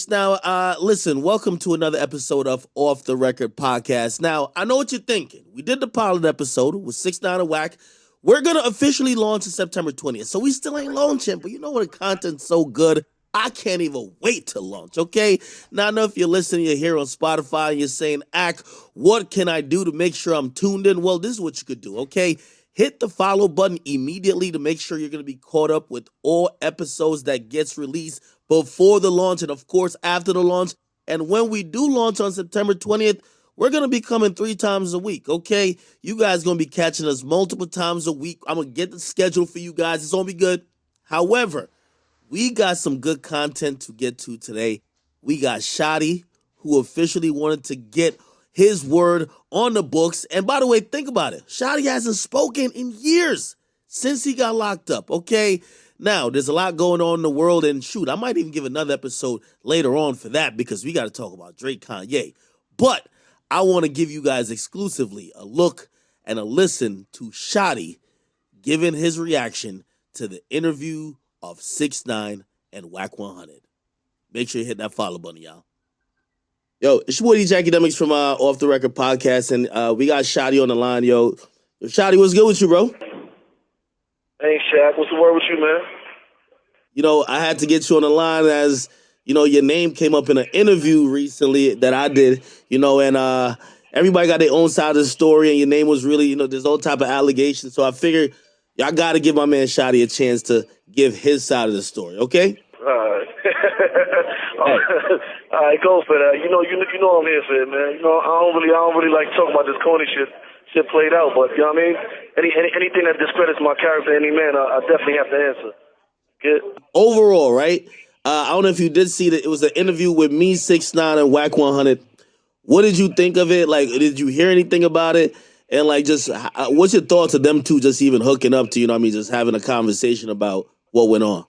Now, listen, welcome to another episode of Off the Record Podcast. Now, I know what you're thinking. We did the pilot episode with 6ix9ine and Wack. We're going to officially launch on September 20th, so we still ain't launching, but you know what? The content's so good, I can't even wait to launch, okay? Now, I know if you're listening, you're here on Spotify, and you're saying, Ak, what can I do to make sure I'm tuned in? Well, this is what you could do, okay? Hit the follow button immediately to make sure you're going to be caught up with all episodes that gets released before the launch and, of course, after the launch. And when we do launch on September 20th, we're going to be coming 3 times a week, okay? You guys going to be catching us multiple times a week. I'm going to get the schedule for you guys. It's going to be good. However, we got some good content to get to today. We got Shotti, who officially wanted to get his word on the books. And by the way, think about it. Shotti hasn't spoken in years since he got locked up, okay? Now, there's a lot going on in the world, and shoot, I might even give another episode later on for that because we got to talk about Drake, Kanye. But I want to give you guys exclusively a look and a listen to Shotti giving his reaction to the interview of 6ix9ine and Wack 100. Make sure you hit that follow button, y'all. Yo, it's your boy DJ Akademiks from Off the Record Podcast, and we got Shotti on the line, yo. Shotti, what's good with you, bro? Hey, Shaq, what's the word with you, man? You know, I had to get you on the line as, you know, your name came up in an interview recently that I did, you know, and everybody got their own side of the story, and your name was really, you know, there's all type of allegations. So I figured y'all got to give my man Shotti a chance to give his side of the story, okay? All right, go for that. You know I'm here for it, man. You know, I don't really like talking about this corny shit played out, but you know what I mean? Anything that discredits my character, any man, I definitely have to answer. Good. Overall, right? I don't know if you did see that it was an interview with me, 6ix9ine, and Wack 100. What did you think of it? Like, did you hear anything about it? And like, just what's your thoughts of them two just even hooking up to, you know what I mean, just having a conversation about what went on?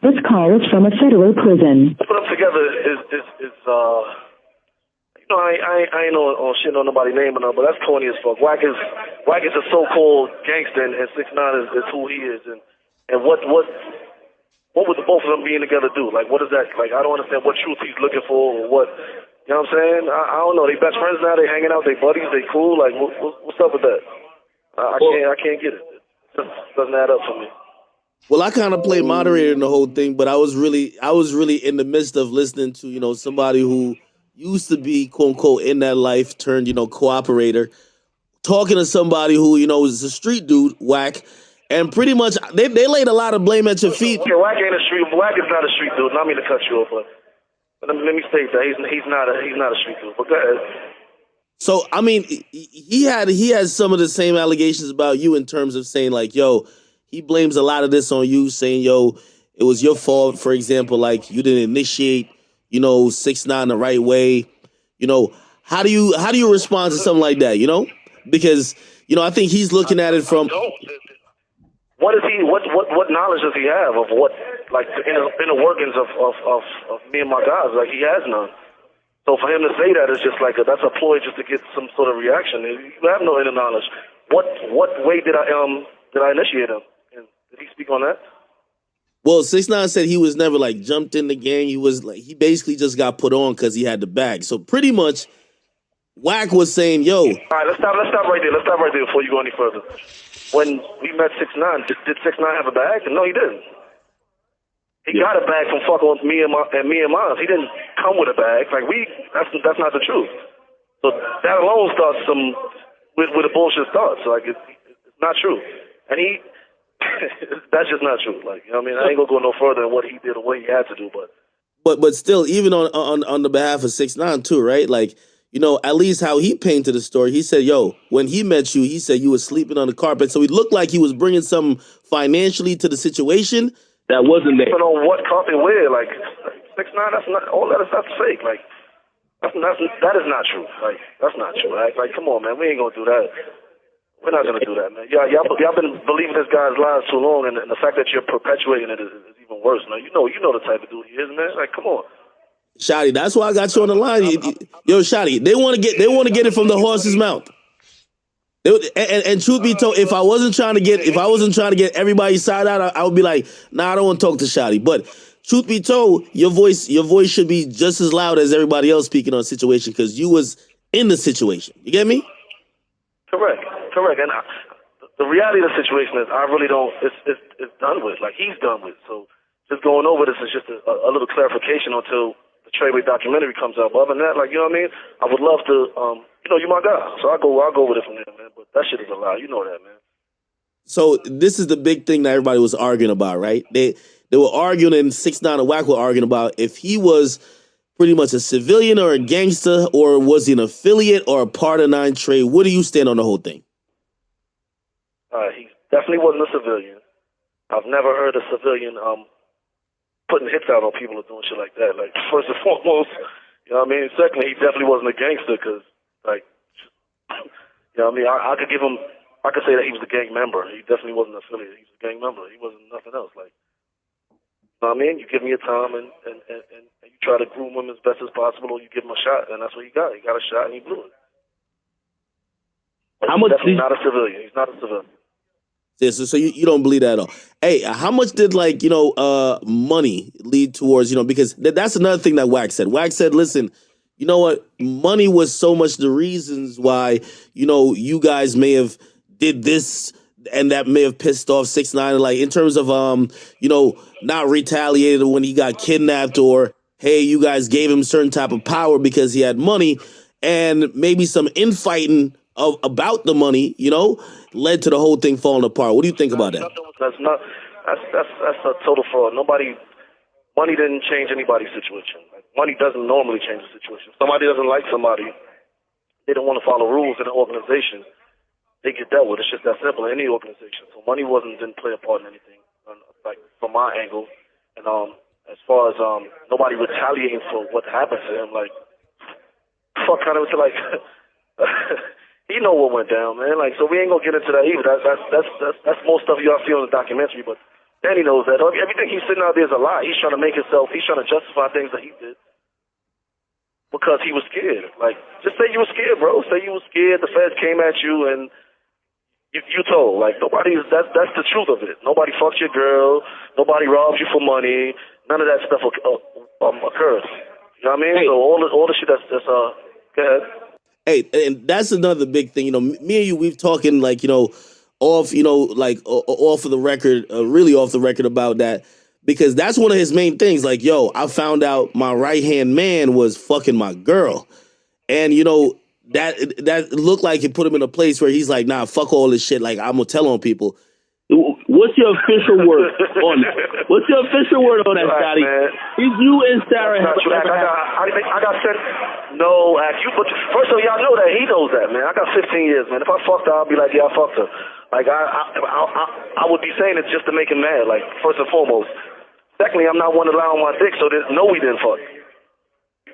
This call is from a federal prison. Put them together is you know, I ain't on shit on nobody's name or nothing, but that's corny as fuck. Wack is a so-called gangster, and 6ix9ine is who he is, and what would the both of them being together do? Like, what is that? Like, I don't understand what truth he's looking for, or what. You know what I'm saying? I don't know. They best friends now. They hanging out. They buddies. They cool. Like, what's up with that? I can't get it. It just doesn't add up for me. Well, I kind of played moderator in the whole thing, but I was really in the midst of listening to, you know, somebody who used to be, quote unquote, in that life turned, you know, cooperator, talking to somebody who, you know, is a street dude, Wack, and pretty much they laid a lot of blame at your feet. Okay, Wack ain't a street. Wack is not a street dude. Not mean to cut you off, but let me state that he's not a street dude. But go ahead. So I mean, he has some of the same allegations about you in terms of saying like, yo, he blames a lot of this on you, saying, yo, it was your fault. For example, like you didn't initiate, you know, 6ix9ine the right way. You know, how do you respond to something like that? You know, because you know, I think he's looking at it from. What is he? What knowledge does he have of what, like, the inner workings of me and my guys? Like, he has none. So for him to say that is just like that's a ploy just to get some sort of reaction. You have no inner knowledge. What way did I initiate him? And did he speak on that? Well, 6ix9ine said he was never like jumped in the game. He was like, he basically just got put on because he had the bag. So pretty much, Wack was saying, "Yo." All right, let's stop right there. Let's stop right there before you go any further. When we met 6ix9ine, did 6ix9ine have a bag? No, he didn't. He got a bag from fucking with me and mine. He didn't come with a bag. Like that's not the truth. So that alone starts with a bullshit starts. Like it's not true, and that's just not true. Like, you know what I mean, I ain't gonna go no further than what he did or what he had to do, but still, even on the behalf of 6ix9ine too, right? Like, you know, at least how he painted the story. He said, yo, when he met you, he said you were sleeping on the carpet. So he looked like he was bringing something financially to the situation that wasn't there. But on what carpet where? Like 6ix9ine, that's not all that is. That's fake. Like that is not true. Like that's not true. Like come on, man, we ain't gonna do that. We're not gonna do that, man. Y'all been believing this guy's lies too long, and the fact that you're perpetuating it is even worse. Now you know the type of dude he is, man. Like, come on. Shotti, that's why I got you on the line. Yo, Shotti, they want to get it from the horse's mouth. And truth be told, if I wasn't trying to get everybody's side out, I would be like, nah, I don't want to talk to Shotti. But truth be told, your voice should be just as loud as everybody else speaking on the situation because you was in the situation. You get me? Correct. And the reality of the situation is, I really don't. It's done with. Like, he's done with. So just going over this is just a little clarification until the Treyway documentary comes out. But other than that, like, you know what I mean? I would love to. You're my guy, so I'll go with it from there, man. But that shit is a lie. You know that, man. So this is the big thing that everybody was arguing about, right? They were arguing, and 6ix9ine and Wack were arguing about if he was pretty much a civilian or a gangster, or was he an affiliate or a part of 9 Trey? What do you stand on the whole thing? He definitely wasn't a civilian. I've never heard a civilian putting hits out on people or doing shit like that. Like, first and foremost, you know what I mean? Secondly, he definitely wasn't a gangster because, like, you know what I mean? I could give him, I could say that he was a gang member. He definitely wasn't an affiliate. He was a gang member. He wasn't nothing else. Like, you know what I mean? You give him your time and you try to groom him as best as possible, or you give him a shot, and that's what he got. He got a shot and he blew it. But How much? Definitely not a civilian. He's not a civilian. Yeah, so you don't believe that at all. Hey, how much did money lead towards, because that's another thing that Wack said. Wack said, listen, you know what? Money was so much the reasons why, you guys may have did this and that may have pissed off 6ix9ine, like in terms of, not retaliated when he got kidnapped, or, hey, you guys gave him certain type of power because he had money, and maybe some infighting about the money, led to the whole thing falling apart. What do you think about that? That's a total fraud. Money didn't change anybody's situation. Like, money doesn't normally change the situation. If somebody doesn't like somebody, they don't want to follow rules in an organization, they get dealt with. It's just that simple in any organization. So money didn't play a part in anything, like from my angle. And as far as nobody retaliating for what happened to him, like, fuck kind of like. He know what went down, man. Like, so we ain't gonna get into that either. That's more stuff y'all see on the documentary. But Danny knows that everything he's sitting out there is a lie. He's trying to make himself. He's trying to justify things that he did because he was scared. Like, just say you were scared, bro. Say you were scared. The feds came at you and you told. Like, that's the truth of it. Nobody fucks your girl. Nobody robs you for money. None of that stuff occurs. You know what I mean? Hey. So all the shit that's go ahead. Hey, and that's another big thing. Me and you, we've talking off of the record, really off the record about that, because that's one of his main things. Like, yo, I found out my right-hand man was fucking my girl. And, that looked like it put him in a place where he's like, nah, fuck all this shit. Like, I'm going to tell on people. What's your official word on that? What's your official word on that, Shotti? Is you and Sarah have I got sent. No, you. But first of all, y'all know that he knows that, man. I got 15 years, man. If I fucked her, I'll be like, yeah, I fucked her. Like, I would be saying it just to make him mad. Like, first and foremost. Secondly, I'm not one to lie on my dick, so there's no we didn't fuck.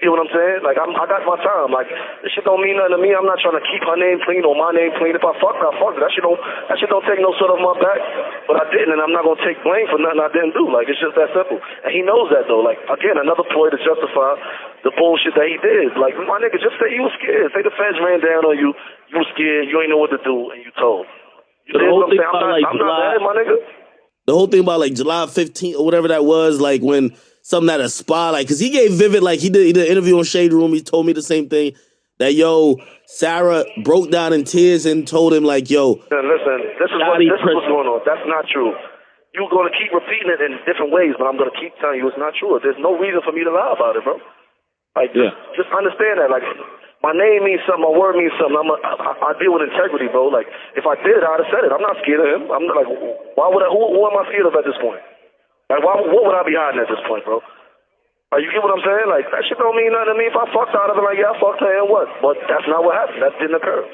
You know what I'm saying? Like, I got my time. Like, this shit don't mean nothing to me. I'm not trying to keep her name clean or my name clean. If I fucked her, I fucked her. That shit don't take no sort of my back. But I didn't, and I'm not gonna take blame for nothing I didn't do. Like, it's just that simple. And he knows that though. Like, again, another ploy to justify the bullshit that he did. Like, my nigga, just say you was scared. Say the feds ran down on you. You was scared. You ain't know what to do, and you told. You know what I'm saying? I'm not bad, my nigga. The whole thing about like July 15th or whatever that was, like when something at a spa, like, cause he gave Vivid, like he did an interview on Shade Room. He told me the same thing, that Sarah broke down in tears and told him like, listen, this is what's going on. That's not true. You're gonna keep repeating it in different ways, but I'm gonna keep telling you it's not true. There's no reason for me to lie about it, bro. Like, just understand that. Like, my name means something, my word means something. I deal with integrity, bro. Like, if I did it, I'd have said it. I'm not scared of him. I'm not, like, why would I? Who am I scared of at this point? Like, what would I be hiding at this point, bro? Like, you get what I'm saying? Like, that shit don't mean nothing to me. If I fucked her, I'd be like, yeah, I fucked her and what? But that's not what happened. That didn't occur.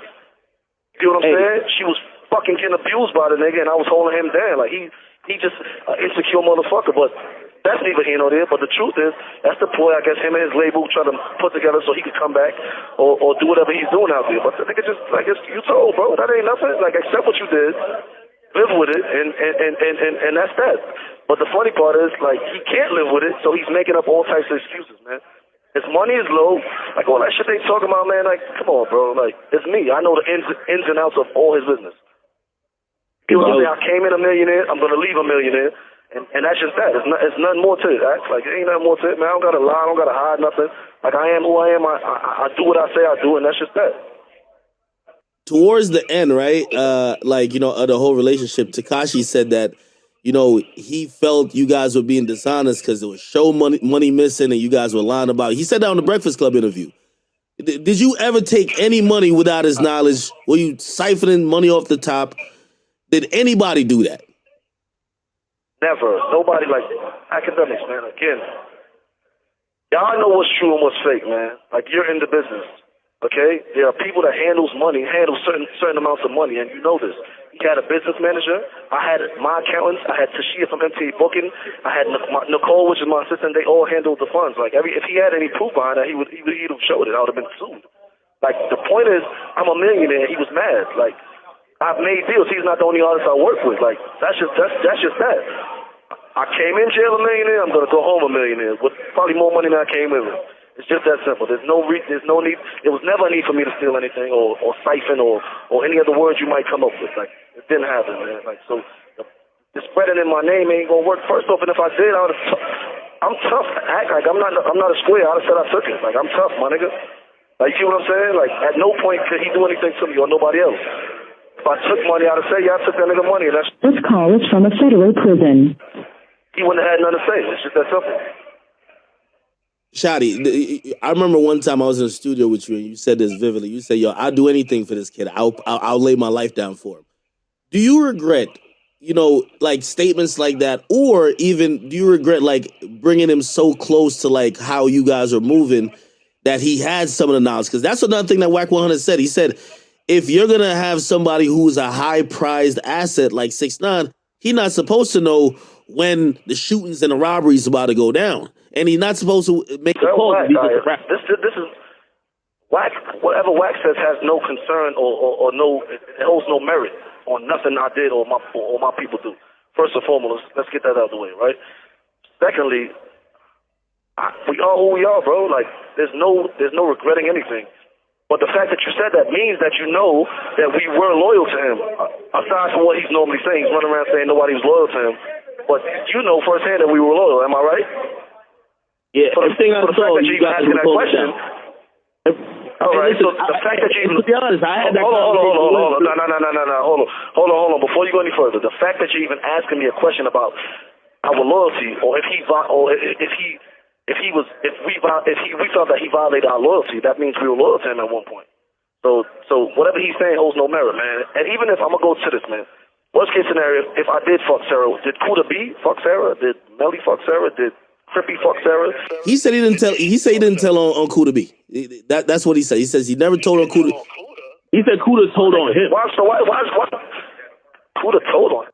You get what I'm saying? She was fucking getting abused by the nigga, and I was holding him down. Like, he just an insecure motherfucker. But that's neither here nor there. But the truth is, that's the ploy, I guess, him and his label trying to put together so he could come back or do whatever he's doing out there. But the nigga just, like, you told, bro, that ain't nothing. Like, accept what you did, live with it, and that's that. But the funny part is, like, he can't live with it, so he's making up all types of excuses, man. His money is low. Like, all that shit they talking about, man, like, come on, bro. Like, it's me. I know the ins and outs of all his business. People say I came in a millionaire, I'm going to leave a millionaire. And that's just that. It's nothing more to it. Like, it ain't nothing more to it, man. I don't got to lie. I don't got to hide nothing. Like, I am who I am. I do what I say I do, and that's just that. Towards the end, right, like, you know, of the whole relationship, Tekashi said that, you know, he felt you guys were being dishonest because there was show money missing and you guys were lying about it. He said that on the Breakfast Club interview. Did you ever take any money without his knowledge? Were you siphoning money off the top? Did anybody do that? Never. Nobody. Like, Akademiks, man. Again, y'all know what's true and what's fake, man. Like, you're in the business, okay? There are people that handle certain amounts of money, and you know this. He had a business manager. I had my accountants. I had Tashia from MTA Booking. I had Nicole, which is my assistant. They all handled the funds. Like, if he had any proof behind that, he'd have showed it. I would have been sued. Like, the point is, I'm a millionaire. He was mad. Like, I've made deals. He's not the only artist I work with. Like, that's just that. I came in jail a millionaire. I'm gonna go home a millionaire with probably more money than I came in with. It's just that simple. There's no need. It was never a need for me to steal anything or siphon or any other words you might come up with. Like, it didn't happen, man. Like, so the spreading in my name ain't gonna work. First off, and if I did, I'm tough. Act like I'm not a square. I'd have said I took it. Like, I'm tough, my nigga. Like, you see what I'm saying? Like, at no point could he do anything to me or nobody else. If I took money, I'd have said, yeah, I took that nigga money. And This call is from a federal prison. He wouldn't have had nothing to say. It's just that simple. Shotti, I remember one time I was in the studio with you and you said this vividly. You said, yo, I'll do anything for this kid. I'll lay my life down for him. Do you regret, you know, like statements like that? Or even do you regret like bringing him so close to like how you guys are moving that he had some of the knowledge? Because that's another thing that Wack 100 said. He said, if you're going to have somebody who's a high prized asset like 6ix9ine, he's not supposed to know when the shootings and the robberies about to go down. And he's not supposed to make a call. This is Wack. Whatever Wack says has no concern or no, it holds no merit on nothing I did or my people do. First and foremost, let's get that out of the way, right? Secondly, we are who we are, bro. Like, there's no regretting anything. But the fact that you said that means that you know that we were loyal to him. Aside from what he's normally saying, he's running around saying nobody was loyal to him. But you know firsthand that we were loyal. Am I right? Yeah. For the fact that you even asking that question. All right. So the fact that you even, to be honest, I had that hold on. No. Hold on. Before you go any further, the fact that you're even asking me a question about our loyalty, or if we felt that he violated our loyalty, that means we were loyal to him at one point. So whatever he's saying holds no merit, man. And even if I'm gonna go to this, man, worst case scenario, if I did fuck Sarah, did Kuda B fuck Sarah? Did Melly fuck Sarah? Did Crippy fuck Sarah? He said he didn't tell. He said he didn't tell on Kuda B. That's what he said. He says he never told on Kuda. He said Kuda told on him. Why Kuda told on him?